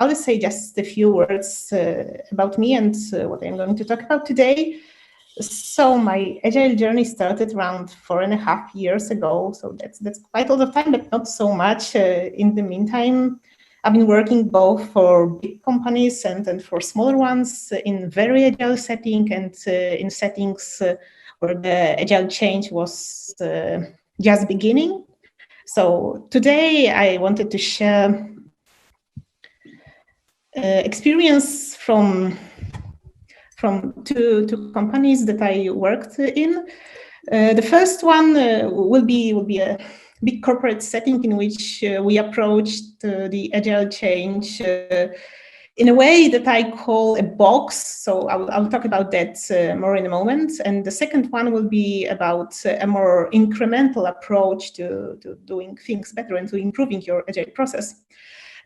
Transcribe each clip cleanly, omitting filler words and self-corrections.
I'll just say just a few words about me and what I'm going to talk about today. So my agile journey started around 4.5 years ago. So that's quite a lot of time, but not so much. In the meantime, I've been working both for big companies and for smaller ones in very agile setting and in settings where the agile change was just beginning. So today I wanted to share experience from two companies that I worked in. The first one will be a big corporate setting in which we approached the agile change in a way that I call a box. So I'll talk about that more in a moment. And the second one will be about a more incremental approach to doing things better and to improving your agile process.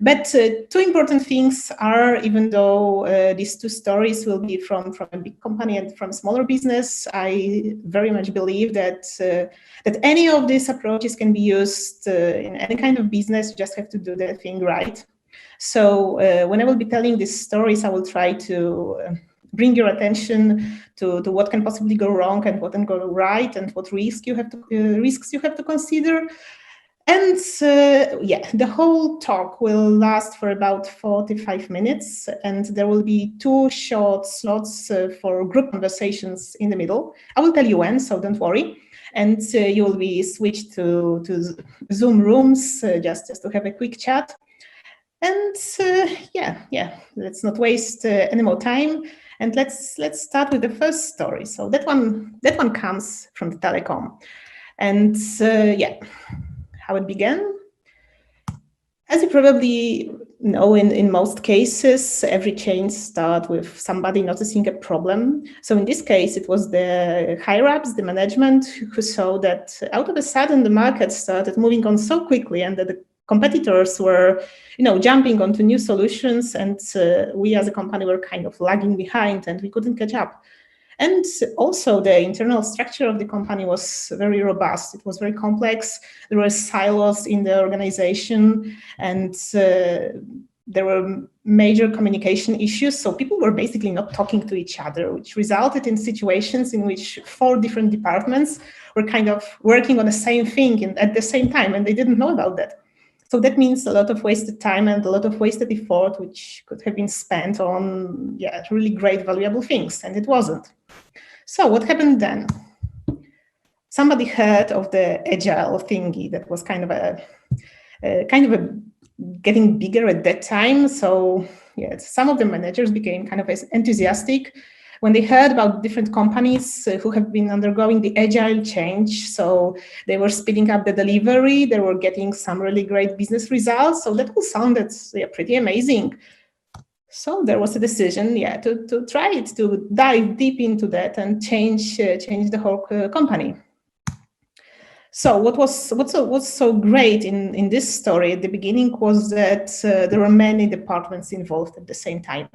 But two important things are, even though these two stories will be from a big company and from smaller business, I very much believe that that any of these approaches can be used in any kind of business. You just have to do the thing right. So when I will be telling these stories, I will try to bring your attention to what can possibly go wrong and what can go right and what risks you have to consider. And the whole talk will last for about 45 minutes, and there will be 2 short slots for group conversations in the middle. I will tell you when, so don't worry. And you will be switched to Zoom rooms just to have a quick chat. And let's not waste any more time. And let's start with the first story. So that one comes from the telecom, and how it began. As you probably know, in most cases, every change starts with somebody noticing a problem. So in this case, it was the higher-ups, the management, who saw that out of a sudden the market started moving on so quickly and that the competitors were, jumping onto new solutions, and we as a company were kind of lagging behind and we couldn't catch up. And also the internal structure of the company was very robust. It was very complex. There were silos in the organization, and there were major communication issues. So people were basically not talking to each other, which resulted in situations in which 4 different departments were kind of working on the same thing at the same time, and they didn't know about that. So that means a lot of wasted time and a lot of wasted effort, which could have been spent on really great, valuable things, and it wasn't. So what happened then? Somebody heard of the agile thingy that was kind of a getting bigger at that time. So some of the managers became kind of enthusiastic when they heard about different companies who have been undergoing the agile change. So they were speeding up the delivery, they were getting some really great business results. So that all sounded pretty amazing. So there was a decision, to try it, to dive deep into that and change the whole company. So what's so great in this story at the beginning was that there were many departments involved at the same time.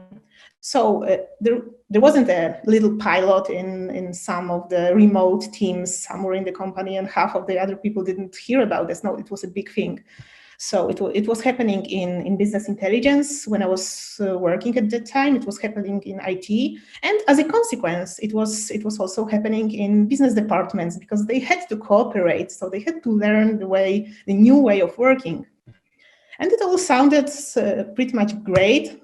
So there wasn't a little pilot in some of the remote teams somewhere in the company, and half of the other people didn't hear about this. No, it was a big thing. So it was happening in business intelligence when I was working at that time. It was happening in IT, and as a consequence, it was also happening in business departments because they had to cooperate. So they had to learn the new way of working, and it all sounded pretty much great.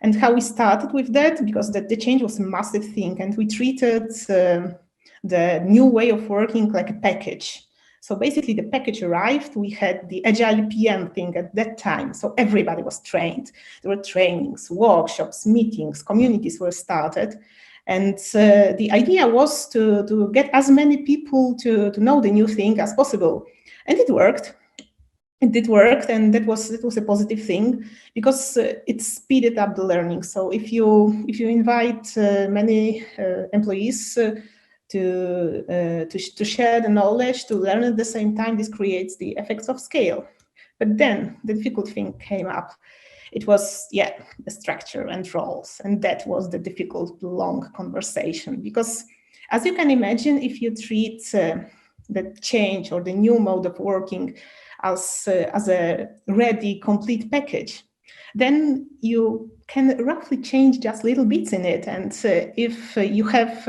And how we started with that, because the change was a massive thing, and we treated the new way of working like a package. So basically the package arrived, we had the Agile PM thing at that time. So everybody was trained. There were trainings, workshops, meetings, communities were started. And the idea was to get as many people to know the new thing as possible. And it worked. It did work, and it was a positive thing because it speeded up the learning. So if you invite many employees to share the knowledge, to learn at the same time, this creates the effects of scale. But then the difficult thing came up. It was, the structure and roles. And that was the difficult, long conversation. Because as you can imagine, if you treat the change or the new mode of working as a ready, complete package, then you can roughly change just little bits in it. And if you have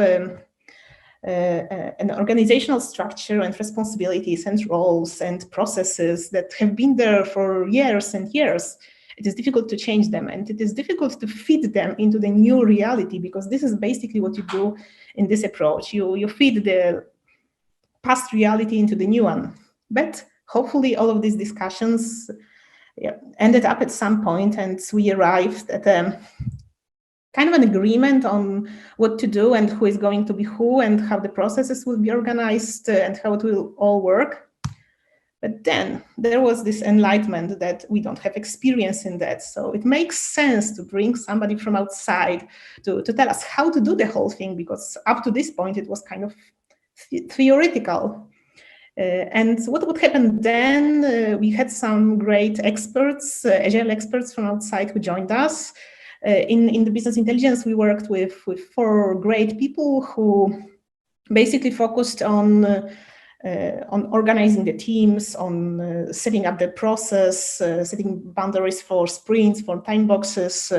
an organizational structure and responsibilities and roles and processes that have been there for years and years, it is difficult to change them, and it is difficult to fit them into the new reality, because this is basically what you do in this approach. You feed the past reality into the new one. But hopefully all of these discussions ended up at some point, and we arrived at a kind of an agreement on what to do and who is going to be who and how the processes will be organized and how it will all work. But then there was this enlightenment that we don't have experience in that. So it makes sense to bring somebody from outside to tell us how to do the whole thing, because up to this point it was kind of theoretical. And what happened then, we had some great experts, agile experts from outside who joined us. In the business intelligence, we worked with 4 great people who basically focused on organizing the teams, on setting up the process, setting boundaries for sprints, for time boxes,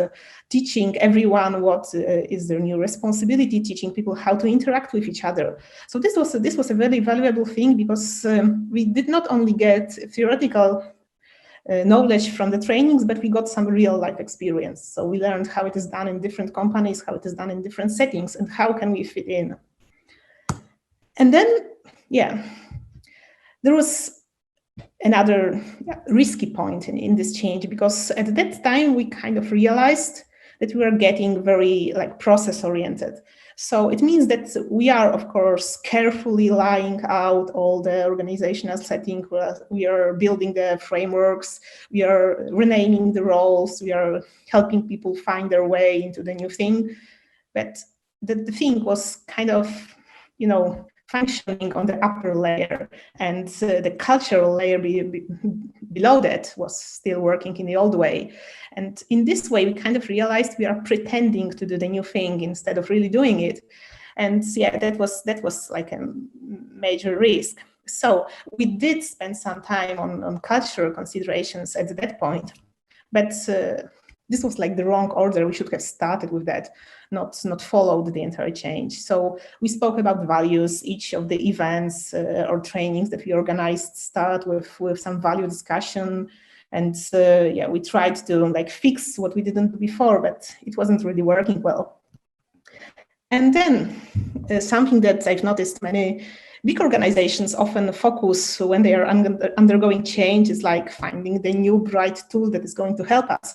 teaching everyone what is their new responsibility, teaching people how to interact with each other. So this was a very valuable thing, because we did not only get theoretical knowledge from the trainings, but we got some real life experience. So we learned how it is done in different companies, how it is done in different settings, and how can we fit in. And then, there was another risky point in this change, because at that time we kind of realized that we were getting very process oriented. So it means that we are, of course, carefully laying out all the organizational setting. We are building the frameworks, we are renaming the roles, we are helping people find their way into the new thing. But the thing was kind of, functioning on the upper layer, and the cultural layer below that was still working in the old way. And in this way, we kind of realized we are pretending to do the new thing instead of really doing it. And that was like a major risk. So we did spend some time on cultural considerations at that point, but this was the wrong order. We should have started with that, not followed the entire change. So we spoke about values. Each of the events or trainings that we organized start with some value discussion. And we tried to fix what we didn't do before, but it wasn't really working well. And then something that I've noticed many big organizations often focus when they are undergoing change is finding the new bright tool that is going to help us.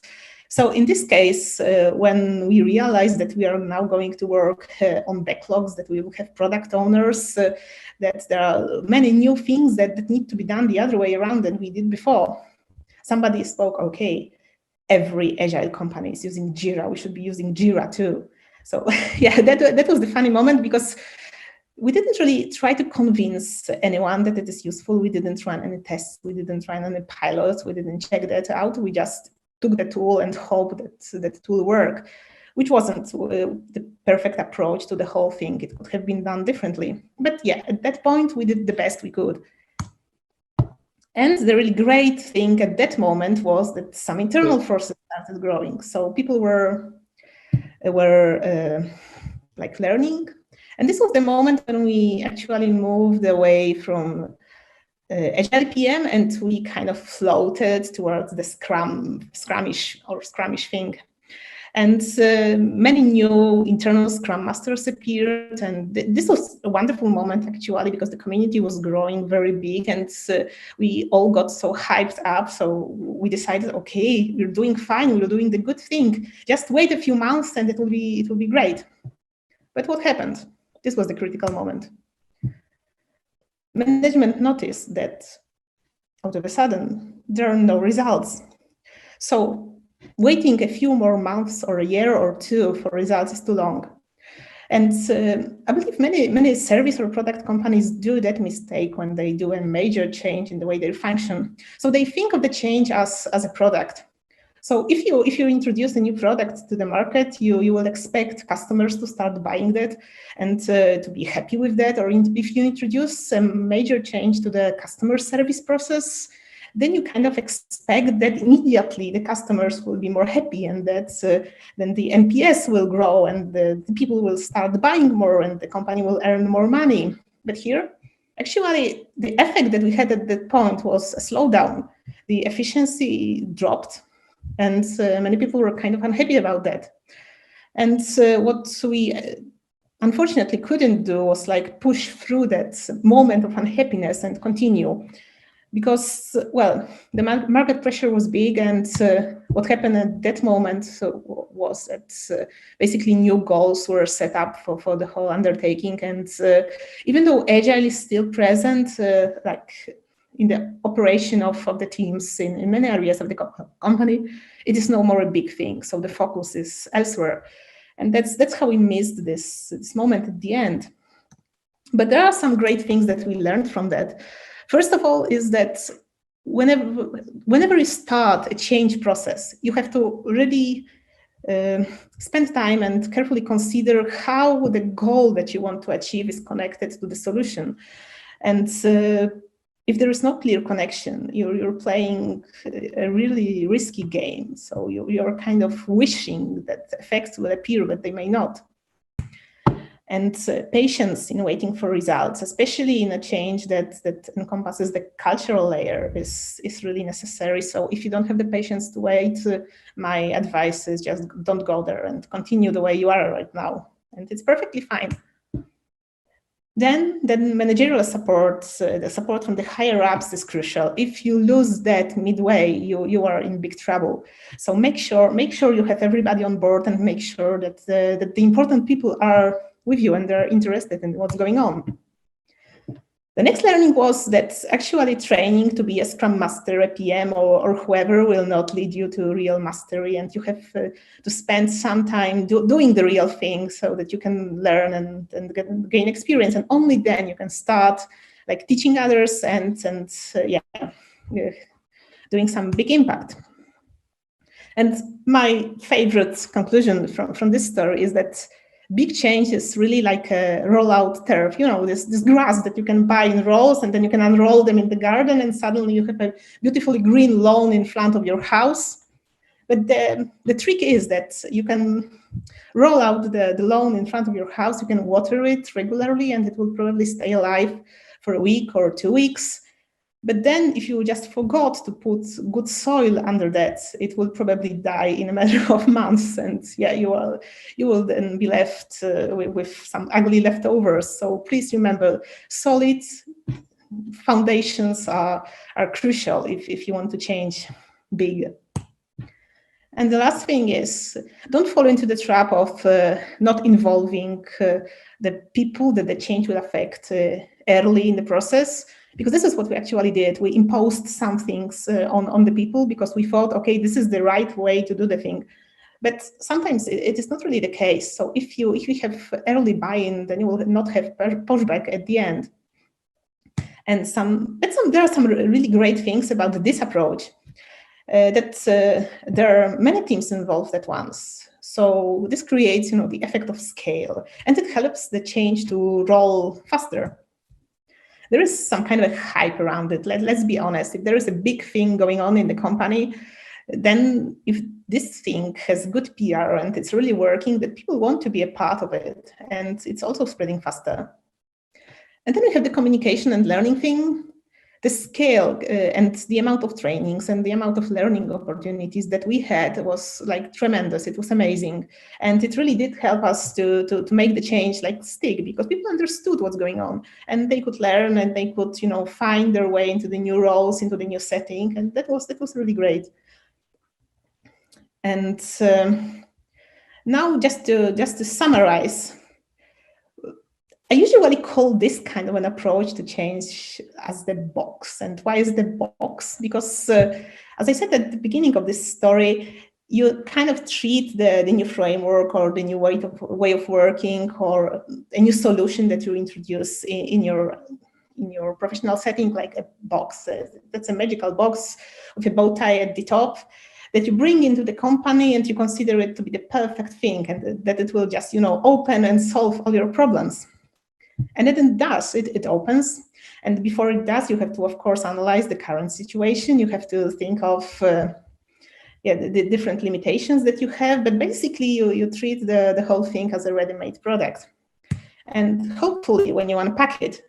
So in this case, when we realized that we are now going to work on backlogs, that we will have product owners, that there are many new things that need to be done the other way around than we did before, somebody spoke, okay, every agile company is using Jira, we should be using Jira too. So that was the funny moment, because we didn't really try to convince anyone that it is useful. We didn't run any tests, we didn't run any pilots, we didn't check that out. We just took the tool and hoped that the tool worked, which wasn't the perfect approach to the whole thing. It could have been done differently. But at that point, we did the best we could. And the really great thing at that moment was that some internal forces started growing. So people were learning. And this was the moment when we actually moved away from Agile PM, and we kind of floated towards the Scrumish thing. And many new internal Scrum Masters appeared, and this was a wonderful moment actually, because the community was growing very big, and we all got so hyped up. So we decided, okay, we're doing fine, we're doing the good thing. Just wait a few months, and it will be great. But what happened? This was the critical moment. Management noticed that out of a sudden, there are no results. So waiting a few more months or a year or two for results is too long. And I believe many service or product companies do that mistake when they do a major change in the way they function. So they think of the change as a product. So if you introduce a new product to the market, you will expect customers to start buying that and to be happy with that. Or if you introduce a major change to the customer service process, then you kind of expect that immediately the customers will be more happy, and that then the NPS will grow, and the people will start buying more, and the company will earn more money. But here, actually, the effect that we had at that point was a slowdown. The efficiency dropped, and many people were kind of unhappy about that. And what we unfortunately couldn't do was like push through that moment of unhappiness and continue, because, well, the market pressure was big, and what happened at that moment was that basically new goals were set up for the whole undertaking. And even though Agile is still present, like in the operation of the teams in many areas of the company, it is no more a big thing. So the focus is elsewhere. And that's how we missed this moment at the end. But there are some great things that we learned from that. First of all, is that whenever you start a change process, you have to really spend time and carefully consider how the goal that you want to achieve is connected to the solution. And if there is no clear connection, you're playing a really risky game. So you're kind of wishing that effects will appear, but they may not. And patience in waiting for results, especially in a change that encompasses the cultural layer, is really necessary. So if you don't have the patience to wait, my advice is just don't go there and continue the way you are right now. And it's perfectly fine. Then managerial support, the support from the higher ups is crucial. If you lose that midway, you are in big trouble. So make sure you have everybody on board, and make sure that the important people are with you and they're interested in what's going on. The next learning was that actually training to be a Scrum Master, a PM, or whoever will not lead you to real mastery, and you have to spend some time doing the real thing so that you can learn and gain experience, and only then you can start like teaching others and doing some big impact. And my favorite conclusion from this story is that big change is really like a rollout turf, this grass that you can buy in rolls, and then you can unroll them in the garden, and suddenly you have a beautifully green lawn in front of your house. But the trick is that you can roll out the lawn in front of your house, you can water it regularly, and it will probably stay alive for a week or 2 weeks. But then if you just forgot to put good soil under that, it will probably die in a matter of months. And you will then be left with some ugly leftovers. So please remember, solid foundations are crucial if you want to change big. And the last thing is, don't fall into the trap of not involving the people that the change will affect early in the process. Because this is what we actually did. We imposed some things on the people because we thought, okay, this is the right way to do the thing. But sometimes it is not really the case. So if you have early buy-in, then you will not have pushback at the end. And there are some really great things about this approach. That there are many teams involved at once. So this creates, the effect of scale, and it helps the change to roll faster. There is some kind of a hype around it. Let's be honest. If there is a big thing going on in the company, then if this thing has good PR and it's really working, that people want to be a part of it, and it's also spreading faster. And then we have the communication and learning thing. The scale and the amount of trainings and the amount of learning opportunities that we had was like tremendous. It was amazing. And it really did help us to make the change like stick, because people understood what's going on and they could learn and they could, find their way into the new roles, into the new setting. And that was really great. And now just to summarize, I usually call this kind of an approach to change as the box. And why is the box? Because as I said at the beginning of this story, you kind of treat the new framework or the new way of working or a new solution that you introduce in your professional setting like a box. That's a magical box with a bow tie at the top that you bring into the company, and you consider it to be the perfect thing, and that it will just, open and solve all your problems. And then it does, it opens. And before it does, you have to, of course, analyze the current situation. You have to think of the different limitations that you have, but basically you treat the whole thing as a ready-made product. And hopefully when you unpack it,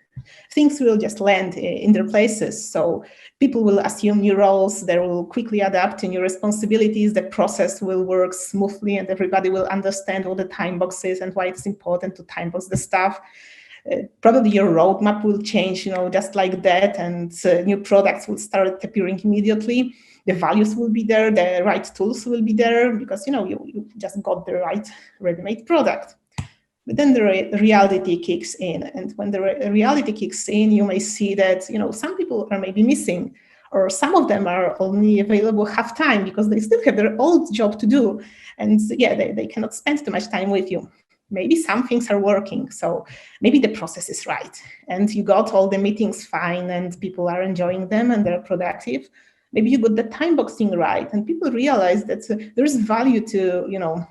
things will just land in their places. So people will assume new roles, they will quickly adapt to new responsibilities, the process will work smoothly, and everybody will understand what the time box is and why it's important to time box the stuff. Probably your roadmap will change, just like that, and new products will start appearing immediately. The values will be there, the right tools will be there, because you just got the right ready-made product. But then the reality kicks in, and when the reality kicks in, you may see that some people are maybe missing, or some of them are only available half time because they still have their old job to do, and they cannot spend too much time with you. Maybe some things are working, so maybe the process is right, and you got all the meetings fine, and people are enjoying them, and they're productive. Maybe you got the time boxing right, and people realize that there is value to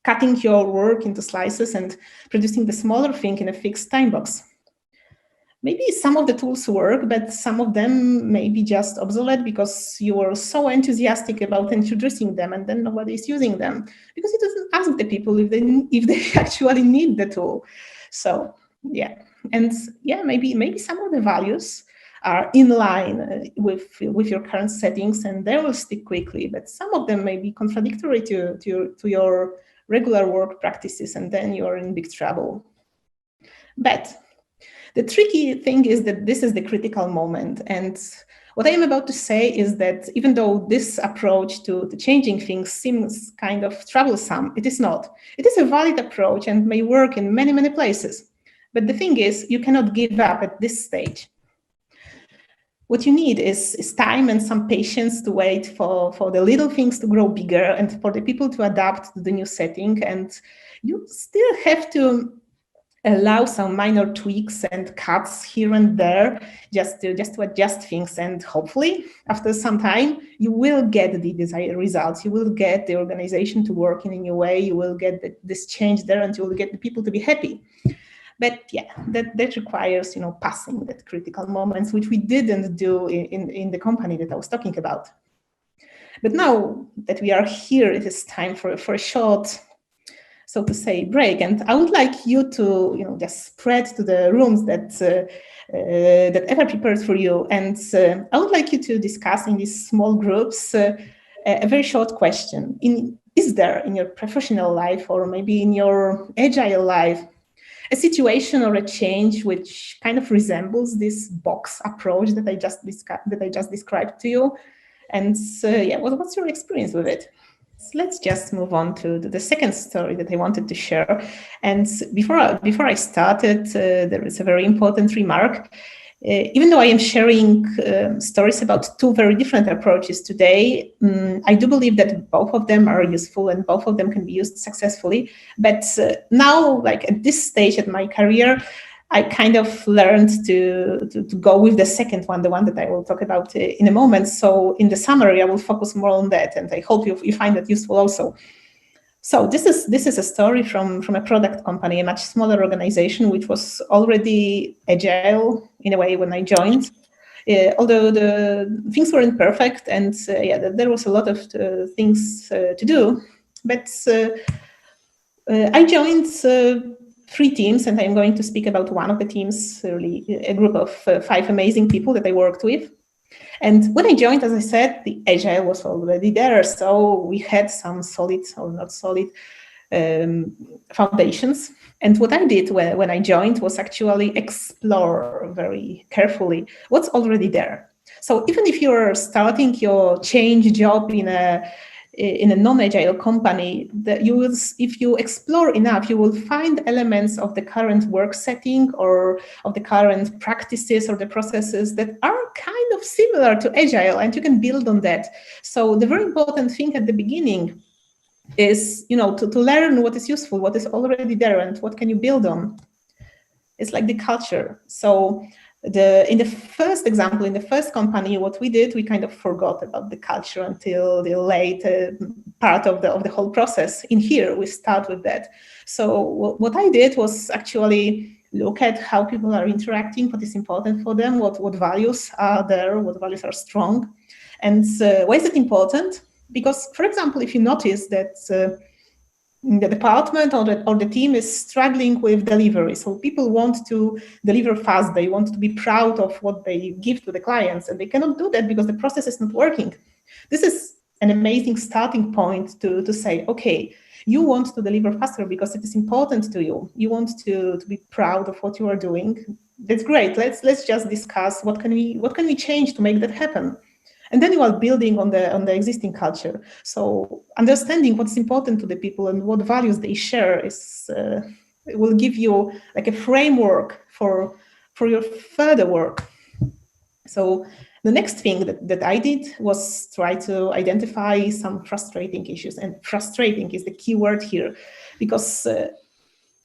cutting your work into slices and producing the smaller thing in a fixed time box. Maybe some of the tools work, but some of them may be just obsolete because you were so enthusiastic about introducing them, and then nobody is using them because it doesn't ask the people if they actually need the tool. So maybe some of the values are in line with your current settings, and they will stick quickly. But some of them may be contradictory to your regular work practices, and then you are in big trouble. But the tricky thing is that this is the critical moment. And what I am about to say is that even though this approach to changing things seems kind of troublesome, it is not. It is a valid approach and may work in many, many places. But the thing is, you cannot give up at this stage. What you need is time and some patience to wait for the little things to grow bigger and for the people to adapt to the new setting. And you still have to allow some minor tweaks and cuts here and there just to adjust things. And hopefully, after some time, you will get the desired results. You will get the organization to work in a new way. You will get this change there, and you will get the people to be happy. But that requires, passing that critical moments, which we didn't do in the company that I was talking about. But now that we are here, it is time for a short, so to say, break. And I would like you to, just spread to the rooms that Eva prepared for you. And I would like you to discuss in these small groups a very short question. Is there in your professional life, or maybe in your agile life, a situation or a change which kind of resembles this box approach that I just described to you? And what's your experience with it? So let's just move on to the second story that I wanted to share. And before I started, there is a very important remark. Even though I am sharing stories about two very different approaches today, I do believe that both of them are useful and both of them can be used successfully. But now, like at this stage of my career, I kind of learned to go with the second one, the one that I will talk about in a moment. So in the summary, I will focus more on that, and I hope you find that useful also. So this is a story from a product company, a much smaller organization, which was already agile in a way when I joined. Although the things weren't perfect, and there was a lot of things to do. But I joined 3 teams, and I'm going to speak about one of the teams, really a group of 5 amazing people that I worked with. And when I joined, as I said, the agile was already there. So we had some solid or not solid foundations. And what I did when I joined was actually explore very carefully what's already there. So even if you're starting your change job in a non-agile company, if you explore enough, you will find elements of the current work setting or of the current practices or the processes that are kind of similar to agile, and you can build on that. So the very important thing at the beginning is, to learn what is useful, what is already there, and what can you build on. It's like the culture. So in the first example, in the first company, what we did, we kind of forgot about the culture until the late part of the whole process. In here, we start with that. So what I did was actually look at how people are interacting, what is important for them, what values are there, what values are strong. And why is it important? Because, for example, if you notice that the department or the team is struggling with delivery, so people want to deliver fast, they want to be proud of what they give to the clients, and they cannot do that because the process is not working. This is an amazing starting point to say, okay, you want to deliver faster because it is important to you. You want to be proud of what you are doing. That's great. Let's just discuss what can we change to make that happen. And then you are building on the existing culture. So understanding what's important to the people and what values they share will give you like a framework for your further work. So the next thing that I did was try to identify some frustrating issues, and frustrating is the key word here, because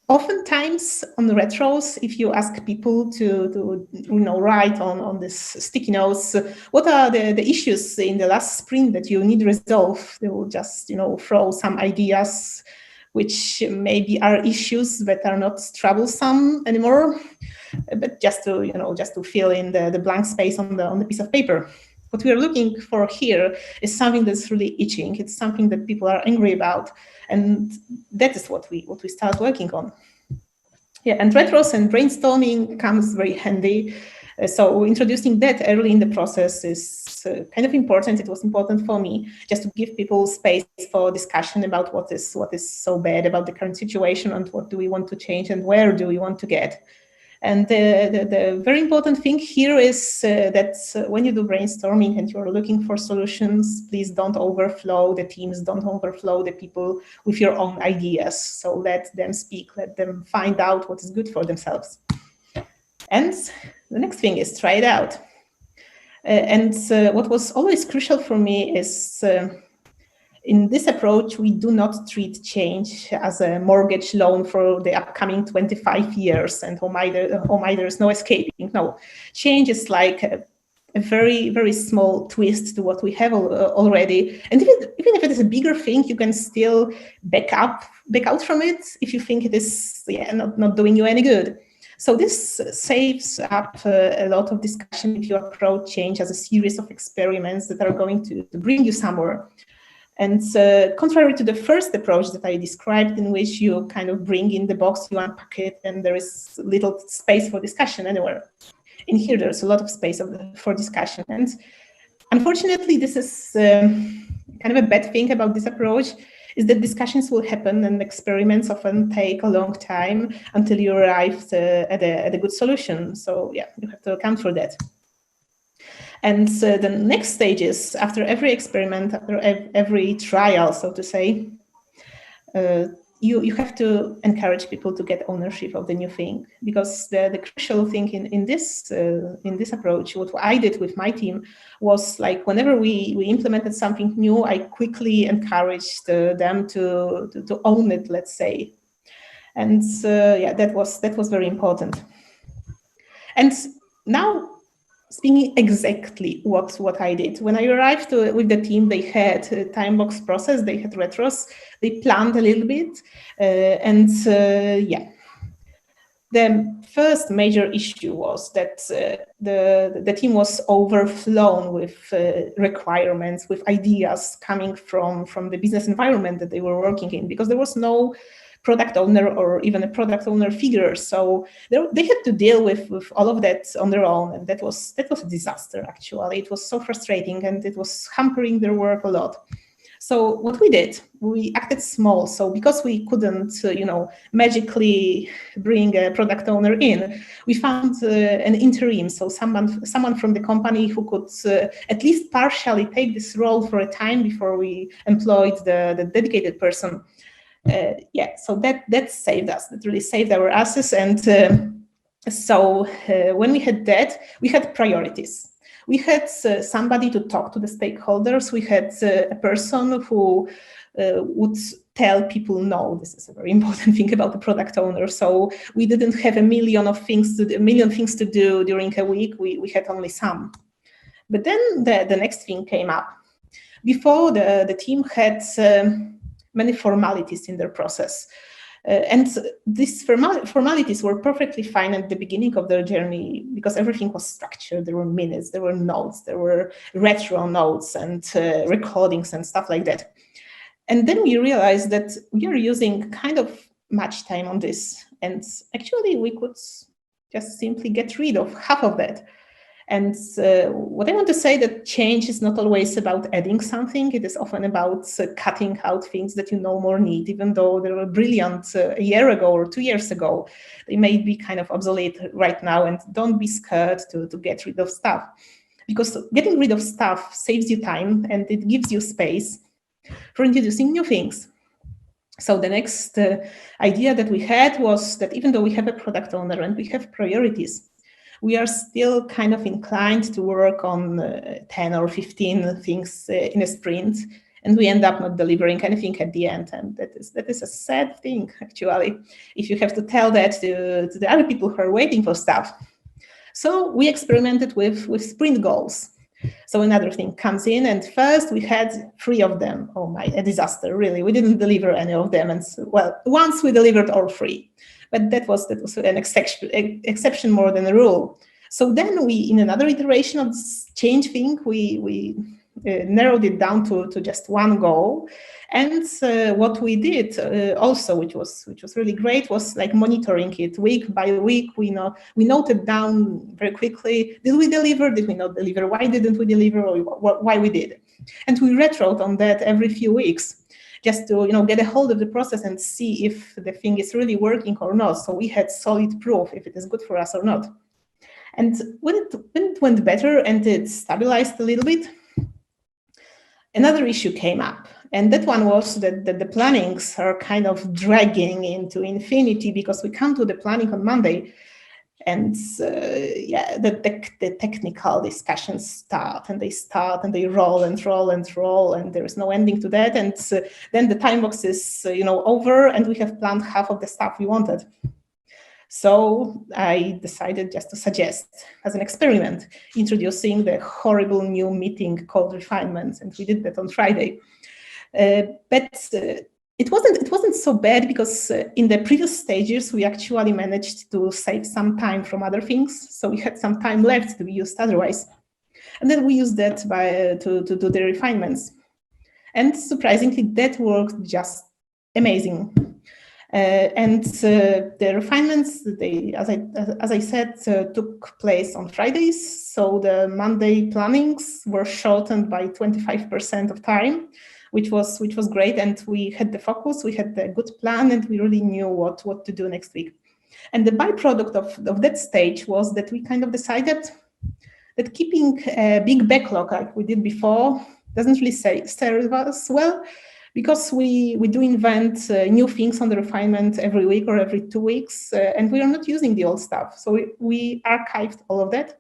oftentimes on the retros, if you ask people to write on this sticky notes, what are the issues in the last sprint that you need resolve, they will just throw some ideas which maybe are issues that are not troublesome anymore, but just to fill in the blank space on the piece of paper. What we are looking for here is something that's really itching. It's something that people are angry about, and that is what we start working on. Yeah, and retros and brainstorming comes very handy. So introducing that early in the process is kind of important. It was important for me just to give people space for discussion about what is so bad about the current situation and what do we want to change and where do we want to get. And the very important thing here is that when you do brainstorming and you're looking for solutions, please don't overflow the teams, don't overflow the people with your own ideas. So let them speak, let them find out what is good for themselves. And the next thing is try it out. And what was always crucial for me is in this approach, we do not treat change as a mortgage loan for the upcoming 25 years and oh my, there's no escaping. No, change is like a very, very small twist to what we have already. And even if it is a bigger thing, you can still back out from it if you think it is not doing you any good. So this saves up a lot of discussion if you approach change as a series of experiments that are going to bring you somewhere. And contrary to the first approach that I described, in which you kind of bring in the box, you unpack it, and there is little space for discussion anywhere. In here, there's a lot of space for discussion. And unfortunately, this is kind of a bad thing about this approach, is that discussions will happen and experiments often take a long time until you arrive at a good solution. So yeah, you have to account for that. And the next stage is, after every experiment, after every trial, so to say, you have to encourage people to get ownership of the new thing, because the crucial thing in this approach, what I did with my team, was like whenever we implemented something new, I quickly encouraged them to own it, let's say. And yeah, that was very important. And now, speaking exactly what I did. When I arrived with the team, they had a time box process, they had retros, they planned a little bit, and yeah. The first major issue was that the team was overflown with requirements, with ideas coming from the business environment that they were working in, because there was no product owner or even a product owner figure. So they had to deal with all of that on their own. And that was a disaster, actually. It was so frustrating and it was hampering their work a lot. So what we did, we acted small. So because we couldn't, magically bring a product owner in, we found an interim. So someone from the company who could at least partially take this role for a time before we employed the dedicated person. Yeah, so that saved us. That really saved our asses. And so when we had that, we had priorities. We had somebody to talk to the stakeholders. We had a person who would tell people, no, this is a very important thing about the product owner. So we didn't have a million things to do during a week. We had only some. But then the next thing came up. Before, the team had many formalities in their process. And these formalities were perfectly fine at the beginning of their journey because everything was structured. There were minutes, there were notes, there were retro notes and recordings and stuff like that. And then we realized that we are using kind of much time on this. And actually, we could just simply get rid of half of that. And what I want to say that change is not always about adding something. It is often about cutting out things that you no more need, even though they were brilliant a year ago or 2 years ago. They may be kind of obsolete right now, and don't be scared to get rid of stuff. Because getting rid of stuff saves you time and it gives you space for introducing new things. So the next idea that we had was that even though we have a product owner and we have priorities, we are still kind of inclined to work on 10 or 15 things in a sprint, and we end up not delivering anything at the end. And that is a sad thing, actually, if you have to tell that to the other people who are waiting for stuff. So we experimented with sprint goals. So another thing comes in, and first we had 3 of them. Oh my, a disaster, really. We didn't deliver any of them. And so, well, once we delivered all 3. But that was an exception more than a rule. So then we, in another iteration of this change thing, we narrowed it down to just 1 goal. And what we did also, which was really great, was like monitoring it week by week. We noted down very quickly: did we deliver? Did we not deliver? Why didn't we deliver? Or why we did? And we retroed on that every few weeks, just to get a hold of the process and see if the thing is really working or not. So we had solid proof if it is good for us or not. And when it went better and it stabilized a little bit, another issue came up. And that one was that the plannings are kind of dragging into infinity, because we come to the planning on Monday, and the technical discussions start and they roll and roll and roll, and there is no ending to that. And then the time box is over, and we have planned half of the stuff we wanted. So I decided just to suggest, as an experiment, introducing the horrible new meeting called refinements, and we did that on Friday. But it wasn't so bad, because in the previous stages we actually managed to save some time from other things, so we had some time left to be used otherwise, and then we used that to do the refinements, and surprisingly that worked just amazing. And the refinements, as I said, took place on Fridays, so the Monday plannings were shortened by 25% of time, which was great. And we had the focus, we had the good plan, and we really knew what to do next week. And the byproduct of that stage was that we kind of decided that keeping a big backlog like we did before doesn't really serve us well, because we do invent new things on the refinement every week or every 2 weeks, and we are not using the old stuff. So we archived all of that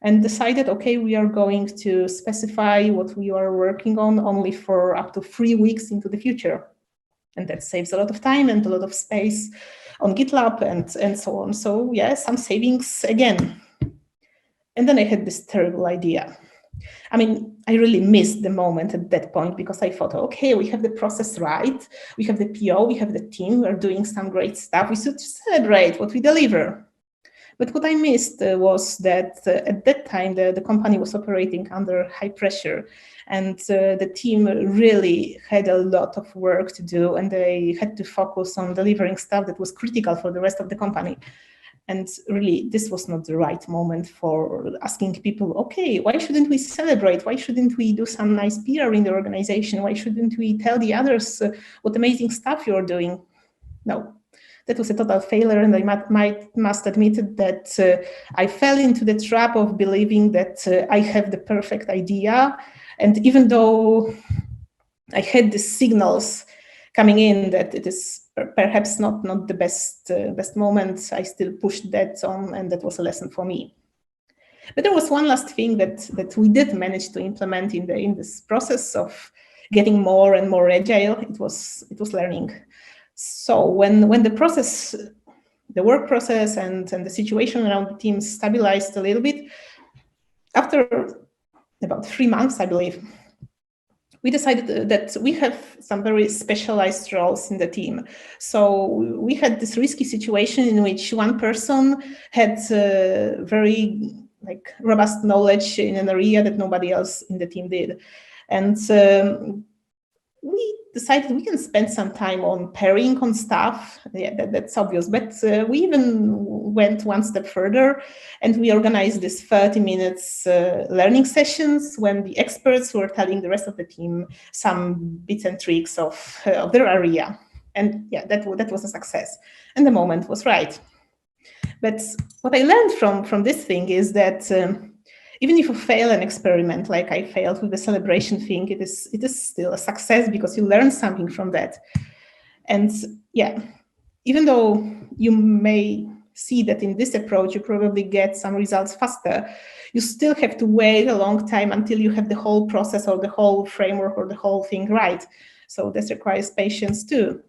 and decided, okay, we are going to specify what we are working on only for up to 3 weeks into the future. And that saves a lot of time and a lot of space on GitLab and so on. So yeah, some savings again. And then I had this terrible idea. I mean, I really missed the moment at that point, because I thought, okay, we have the process right, we have the PO, we have the team, we're doing some great stuff, we should celebrate what we deliver. But what I missed was that at that time, the company was operating under high pressure, and the team really had a lot of work to do, and they had to focus on delivering stuff that was critical for the rest of the company. And really, this was not the right moment for asking people, okay, why shouldn't we celebrate? Why shouldn't we do some nice PR in the organization? Why shouldn't we tell the others what amazing stuff you're doing? No, that was a total failure. And I must admit that I fell into the trap of believing that I have the perfect idea. And even though I had the signals coming in that it is perhaps not the best moment, I still pushed that on, and that was a lesson for me. But there was one last thing that we did manage to implement in this process of getting more and more agile. It was learning. So when the work process and the situation around the team stabilized a little bit, after about 3 months, I believe, we decided that we have some very specialized roles in the team. So we had this risky situation in which one person had very robust knowledge in an area that nobody else in the team did. And we decided we can spend some time on pairing on stuff. Yeah, that's obvious. But we even went one step further, and we organized this 30 minutes learning sessions when the experts were telling the rest of the team some bits and tricks of their area. And yeah, that was a success. And the moment was right. But what I learned from this thing is that even if you fail an experiment, like I failed with the celebration thing, it is still a success because you learn something from that. And yeah, even though you may see that in this approach, you probably get some results faster, you still have to wait a long time until you have the whole process or the whole framework or the whole thing right. So this requires patience too.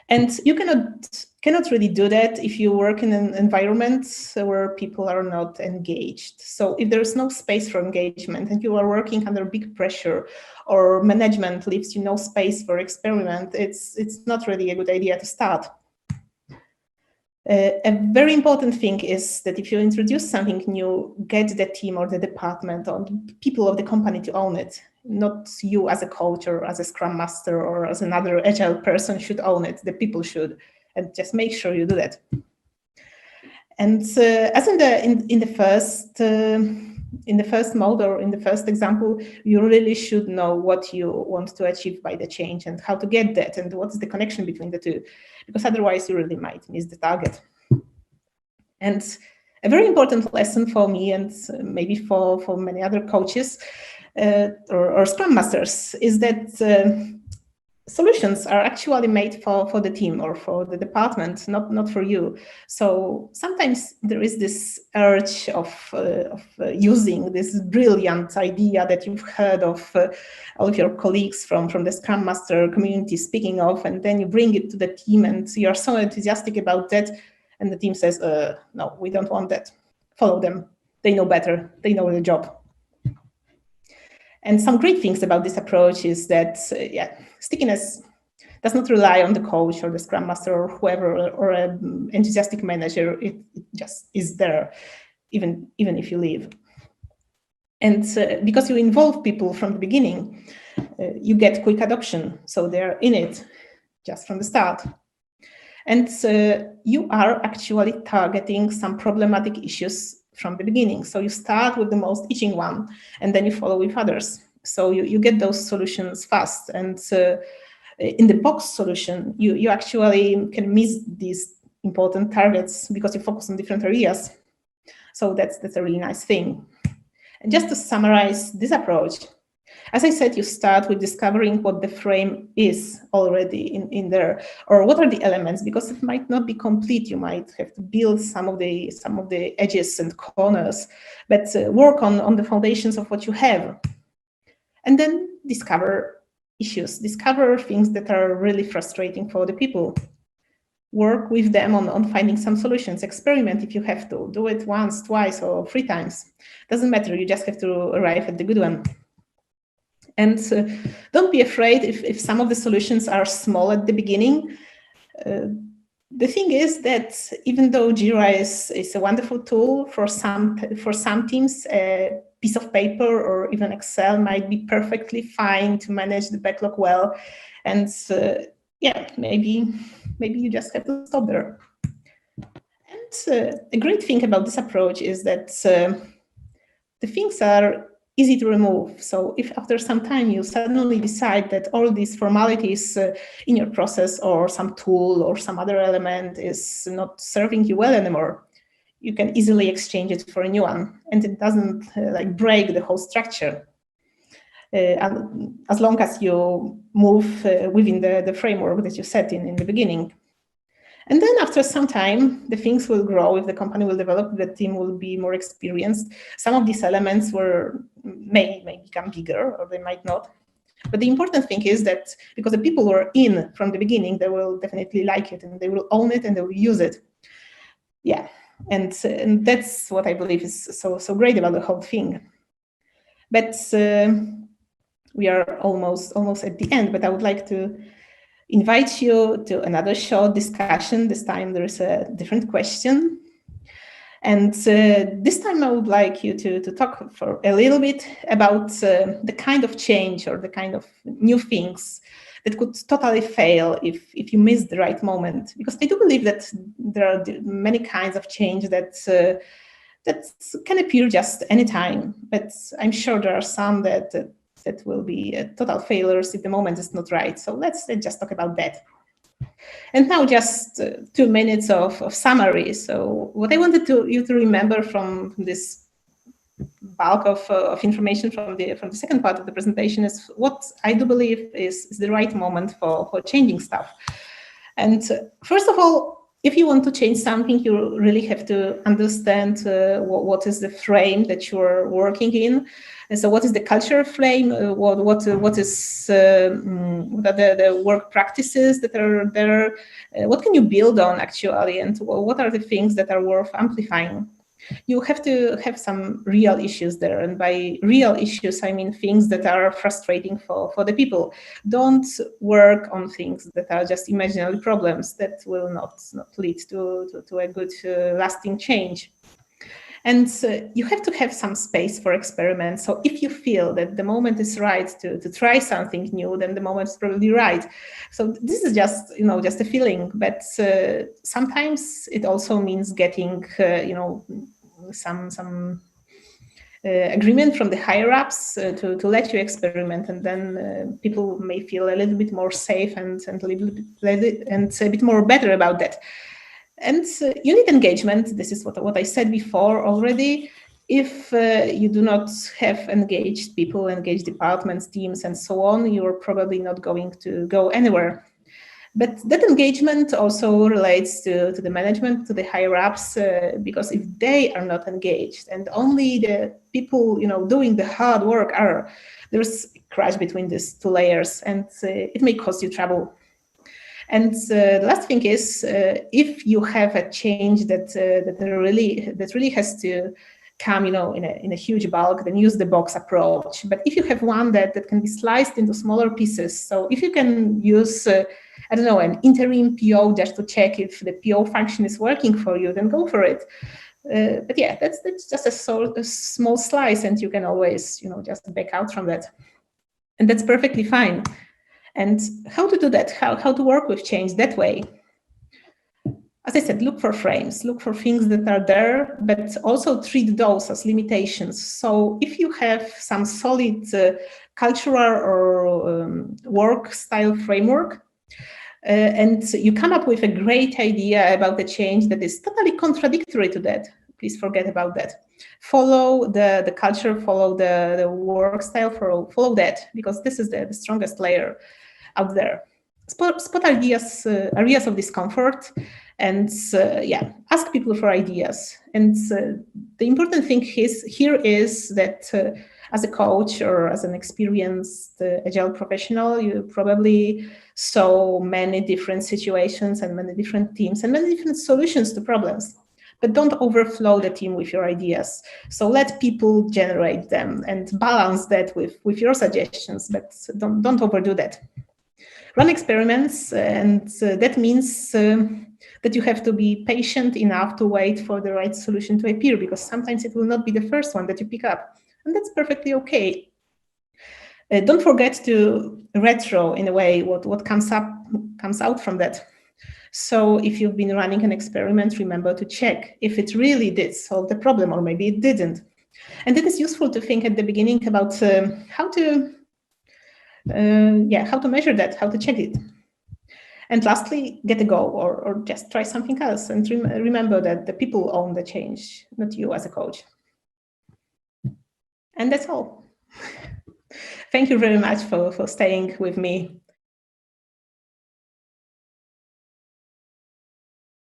And you cannot really do that if you work in an environment where people are not engaged. So if there's no space for engagement and you are working under big pressure or management leaves you no space for experiment, it's not really a good idea to start. A very important thing is that if you introduce something new, get the team or the department or the people of the company to own it. Not you as a coach or as a scrum master or as another agile person should own it. The people should, and just make sure you do that. And as in the first mode or in the first example, you really should know what you want to achieve by the change and how to get that and what's the connection between the two, because otherwise you really might miss the target. And a very important lesson for me and maybe for many other coaches or Scrum Masters is that solutions are actually made for the team or for the department, not for you. So sometimes there is this urge of using this brilliant idea that you've heard of all of your colleagues from the Scrum Master community speaking of, and then you bring it to the team and you're so enthusiastic about that, and the team says, no, we don't want that. Follow them. They know better. They know the job. And some great things about this approach is that, stickiness does not rely on the coach or the Scrum Master or whoever or an enthusiastic manager. It just is there, even if you leave. And because you involve people from the beginning, you get quick adoption. So they're in it just from the start. And you are actually targeting some problematic issues from the beginning. So you start with the most itching one, and then you follow with others. So you get those solutions fast. And in the box solution, you actually can miss these important targets because you focus on different areas. So that's a really nice thing. And just to summarize this approach, as I said, you start with discovering what the frame is already in there, or what are the elements, because it might not be complete. You might have to build some of the edges and corners, but work on the foundations of what you have. And then discover issues, discover things that are really frustrating for the people. Work with them on finding some solutions. Experiment if you have to. Do it once, twice, or 3 times. Doesn't matter, you just have to arrive at the good one. And don't be afraid if some of the solutions are small at the beginning. The thing is that even though Jira is a wonderful tool for some teams, a piece of paper or even Excel might be perfectly fine to manage the backlog well. And maybe you just have to stop there. And a great thing about this approach is that the things are easy to remove. So if after some time you suddenly decide that all these formalities in your process or some tool or some other element is not serving you well anymore, you can easily exchange it for a new one, and it doesn't break the whole structure. As long as you move within the framework that you set in the beginning. And then after some time, the things will grow. If the company will develop, the team will be more experienced. Some of these elements may become bigger, or they might not. But the important thing is that because the people who are in from the beginning, they will definitely like it, and they will own it, and they will use it. Yeah, and that's what I believe is so great about the whole thing. But we are almost at the end, but I would like to invite you to another short discussion. This time there is a different question. And this time I would like you to talk for a little bit about the kind of change or the kind of new things that could totally fail if you miss the right moment. Because I do believe that there are many kinds of change that can appear just anytime, but I'm sure there are some that will be total failures if the moment is not right. So let's just talk about that. And now just 2 minutes of summary. So what I wanted you to remember from this bulk of information from the second part of the presentation is what I do believe is the right moment for changing stuff. And first of all, if you want to change something, you really have to understand what is the frame that you are working in. And so what is the cultural frame? What are the work practices that are there? What can you build on actually? And what are the things that are worth amplifying? You have to have some real issues there. And by real issues, I mean things that are frustrating for the people. Don't work on things that are just imaginary problems that will not lead to a good lasting change. And you have to have some space for experiments. So if you feel that the moment is right to try something new, then the moment is probably right. So this is just, just a feeling. But sometimes it also means getting, some agreement from the higher ups to let you experiment, and then people may feel a little bit more safe and a bit more better about that. And you need engagement. This is what I said before already. If you do not have engaged people, engaged departments, teams, and so on, you're probably not going to go anywhere. But that engagement also relates to the management, to the higher ups, because if they are not engaged and only the people, doing the hard work there's a crash between these two layers, and it may cause you trouble. And the last thing is, if you have a change that really has to come, in a huge bulk, then use the box approach. But if you have one that can be sliced into smaller pieces, so if you can use, an interim PO just to check if the PO function is working for you, then go for it. But yeah, that's just a small slice, and you can always, just back out from that, and that's perfectly fine. And how to do that? How to work with change that way? As I said, look for frames, look for things that are there, but also treat those as limitations. So if you have some solid cultural or work style framework, and you come up with a great idea about the change that is totally contradictory to that, please forget about that. Follow the culture, follow the work style, follow that, because this is the strongest layer out there. Spot areas of discomfort, and ask people for ideas. And the important thing here is that as a coach or as an experienced agile professional, you probably saw many different situations and many different teams and many different solutions to problems. But don't overflow the team with your ideas. So let people generate them and balance that with your suggestions, but don't overdo that. Run experiments, and that means that you have to be patient enough to wait for the right solution to appear, because sometimes it will not be the first one that you pick up, and that's perfectly okay. Don't forget to retro in a way what comes out from that. So if you've been running an experiment, remember to check if it really did solve the problem, or maybe it didn't. And it is useful to think at the beginning about how to measure that, how to check it. And lastly, get a go, or just try something else. And remember that the people own the change, not you as a coach. And that's all. Thank you very much for staying with me.